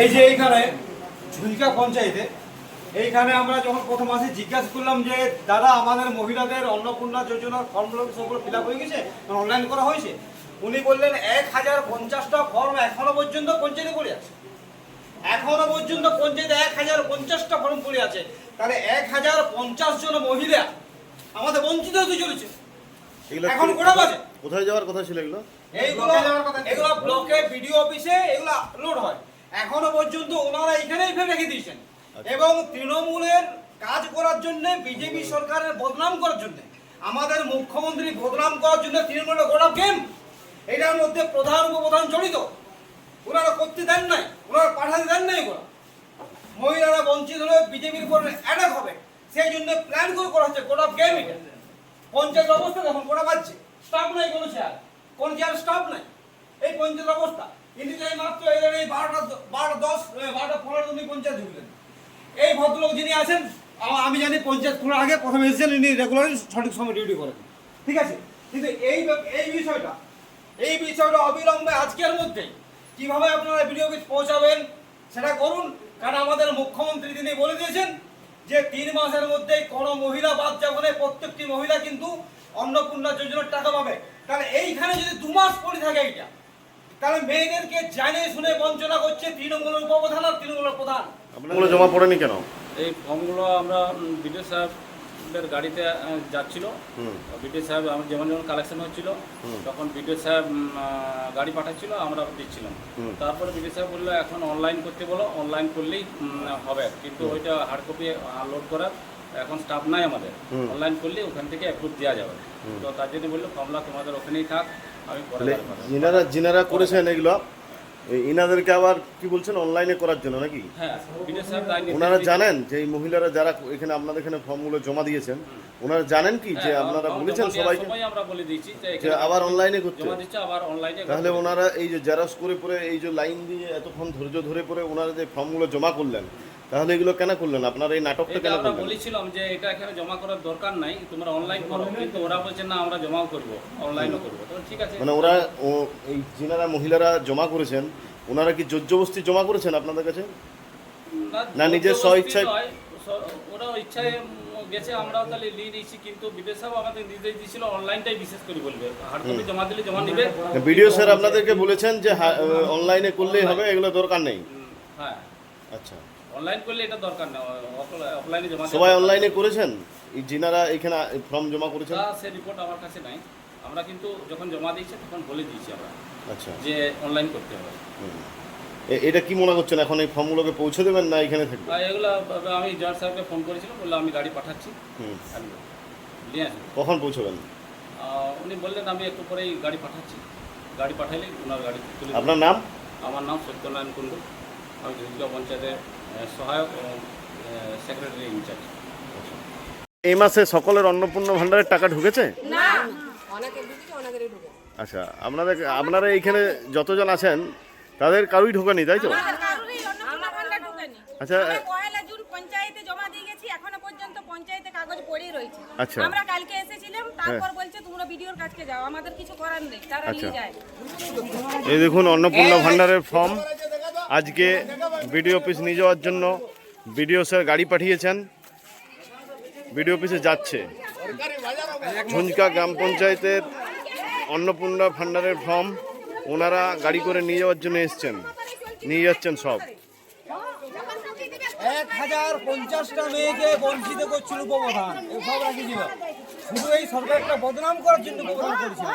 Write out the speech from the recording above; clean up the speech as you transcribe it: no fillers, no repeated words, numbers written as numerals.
এই যে এইখানে ঝুলকা পঞ্চায়েতে এইখানে আমরা যখন প্রথম আসি জিজ্ঞাসা করলাম যে দাদা আমাদের মহিলাদের অন্নপূর্ণা যোজনার ফর্মগুলো সবগুলো ফিল আপ হয়ে গেছে, অনলাইন করা হয়েছে। উনি বললেন 1050টা ফর্ম এখনো পর্যন্ত পঞ্চায়েতে পড়ে আছে, এখনো পর্যন্ত পঞ্চায়েতে 1050টা ফর্ম পড়ে আছে। তাহলে 1050 জন মহিলা আমাদের বঞ্চিত হতে চলেছে। এখন কোটা বাজে কোথায় যাওয়ার কথা ছিল এগুলো? এগুলো ব্লকে বিডিও অফিসে এগুলো লোড হয়। এখনো পর্যন্ত ওনারা এখানেই ফেলে রেখে দিয়েছেন এবং তৃণমূলের কাজ করার জন্য, বিজেপি সরকারের বদনাম করার জন্য, আমাদের মুখ্যমন্ত্রী বদনাম করার জন্য তৃণমূলের গোটা গেম এটার মধ্যে প্রধান উপপ্রধান জড়িত। ওনারা করতে দেন নাই, ওনারা পাঠাতে দেন নাই। ওরা মহিলারা বঞ্চিত হলে বিজেপির উপর অ্যাটাক হবে, সেই জন্য প্ল্যান করে করা হচ্ছে গোটা গেম। এটা পঞ্চায়েত অবস্থা দেখুন, গোটা বাজছে, স্টাফ নাই, কোনো চেয়ার, কোন চেয়ার স্টাফ নাই। এই পঞ্চায়েত অবস্থা কিন্তু এই মাত্র এই 12:15 পঞ্চায়েত ঢুকলেন। এই ভদ্রলোক যিনি আছেন, আমি জানি পঞ্চায়েত খোলার আগে প্রথমে এসেছেন, ইনি রেগুলারই সঠিক সময় ডিউটি করেন, ঠিক আছে। কিন্তু এই বিষয়টা অবিলম্বে আজকের মধ্যে কিভাবে আপনারা ভিডিও অফিস পৌঁছাবেন সেটা করুন। কারণ আমাদের মুখ্যমন্ত্রী তিনি বলে দিয়েছেন যে 3 মাসের মধ্যে কোনো মহিলা বাদ যাবে না, প্রত্যেকটি মহিলা কিন্তু অন্নপূর্ণা যোজনার টাকা পাবে। তাহলে এইখানে যদি 2 মাস পড়ে থাকে এইটা, তাহলে মেয়েদেরকে জানিয়ে শুনে বঞ্চনা করছে তৃণমূলের উপপ্রধান আর তৃণমূলের প্রধান। আপনাগুলো জমা পড়েনি কেন? এই ফর্মগুলো আমরা বিডিও সাহেবের গাড়িতে যাচ্ছিল, বিডিও সাহেব যেমন কালেকশন হচ্ছিল তখন বিডিও সাহেব গাড়ি পাঠাচ্ছিল, আমরা দিচ্ছিলাম। তারপরে বিডিও সাহেব বললো এখন অনলাইন করতে বলো, অনলাইন করলেই হবে, কিন্তু ওইটা হার্ড কপি লোড করার এখন স্টাফ নাই আমাদের, অনলাইন করলে ওখান থেকে অ্যাপ্রুভ দেওয়া যাবে। তো তার জন্য বললো ফর্মলা তোমাদের ওখানেই থাক, আমি পরে যিনারা করেছেন এগুলো ইনাদেরকে আবার কি বলছেন অনলাইনে করার জন্য নাকি? হ্যাঁ, বিডিও সাহেব ওনারা জানেন যে এই মহিলারা যারা এখানে আপনাদের এখানে ফর্মগুলো জমা দিয়েছেন, ওনারা জানেন কি যে আপনারা বলেছেন সবাইকে আমরা বলে দিয়েছি যে আবার অনলাইনে করতে জমা দিচ্ছে, আবার অনলাইনে। তাহলে ওনারা এই যে জেরক্স করে পরে এই যে লাইন দিয়ে এতক্ষণ ধৈর্য ধরে পরে ওনারা যে ফর্মগুলো জমা করলেন, তাহলে এগুলো কেন করলেন? আপনারা এই নাটকটা কেন আমরা করলেন? বলেছিলাম যে এটা এখানে জমা করার দরকার নাই, তোমরা অনলাইন করো, কিন্তু ওরা বলছে না আমরা জমাও করব, অনলাইনও করব। তো ঠিক আছে, মানে ওরা এই যিনারা মহিলারা জমা করেছেন ওনারা কি জোরজবস্তি জমা করেছেন আপনাদের কাছে, না নিজের স্বইচ্ছায়? ওরা ইচ্ছায় গেছে, আমরাও তাহলে নিয়ে নিয়েছি, কিন্তু বিডিও সাহেব আমাদের নির্দেশ দিয়েছিল অনলাইনটাই বিশেষ করে বলবে, হার্ড কপি জমা দিলে জমা নিবে। ভিডিও স্যার আপনাদেরকে বলেছেন যে অনলাইনে করলেই হবে, এগুলো দরকার নেই? হ্যাঁ, আচ্ছা, অনলাইন করলে এটা দরকার না, অফলাইনে জমা। সবাই অনলাইনে করেছেন এই যিনারা এখানে ফর্ম জমা করেছেন? সে রিপোর্ট আমার কাছে নাই, আমরা কিন্তু যখন জমা দিয়েছি তখন বলে দিয়েছি আমরা, আচ্ছা, যে অনলাইন করতে হবে। এটা কি মনে করছেন এখন এই ফর্মগুলোকে পৌঁছে দেবেন না এখানে থাকবে? এগুলো আমি জজ সাহেবকে ফোন করেছিলাম, বললো আমি গাড়ি পাঠাচ্ছি, নিয়ে আসুন। কখন পৌঁছবেন? উনি বললেন আমি একটু পরেই গাড়ি পাঠাচ্ছি, গাড়ি পাঠাইলে ওনার গাড়ি তুলে। আপনার নাম? আমার নাম সত্যনারায়ণ কুণ্ডু, আমি ঝুলকা পঞ্চায়েতের সহায়ক এবং সেক্রেটারি ইনচার্জ। এই মাসে সকলের অন্নপূর্ণা ভাণ্ডারের টাকা ঢুকেছে? না, আচ্ছা, আপনারা এইখানে যতজন আছেন তাদের কারোই ঢোকেনি, তাই তো? আচ্ছা, পয়লা জুন পঞ্চায়েতে জমা দিয়ে গেছি, এখনো পর্যন্ত পঞ্চায়েতে কাগজ পড়েই রয়েছে। আচ্ছা, আমরা কালকে এসেছিলাম, তারপর বলছে তোমরা বিডিওর কাছে যাও, আমাদের কিছু করার নেই, তারা নিয়ে যায়। এই দেখুন অন্নপূর্ণা ভাণ্ডারের ফর্ম আজকে বিডিও অফিস নিয়ে যাওয়ার জন্য বিডিও স্যার গাড়ি পাঠিয়েছেন, বিডিও অফিসে যাচ্ছে। ঝুঞ্কা গ্রাম পঞ্চায়েতের অন্নপূর্ণা ভাণ্ডারের ফর্ম ওনারা গাড়ি করে নিয়ে যাওয়ার জন্য এসছেন, নিয়ে যাচ্ছেন সব। 1050টা মেয়েকে বঞ্চিত করছিল উপপ্রধান, সব রাখিছিল, শুধু এই সরকারটা বদনাম করার জন্য উপপ্রধান করেছিল।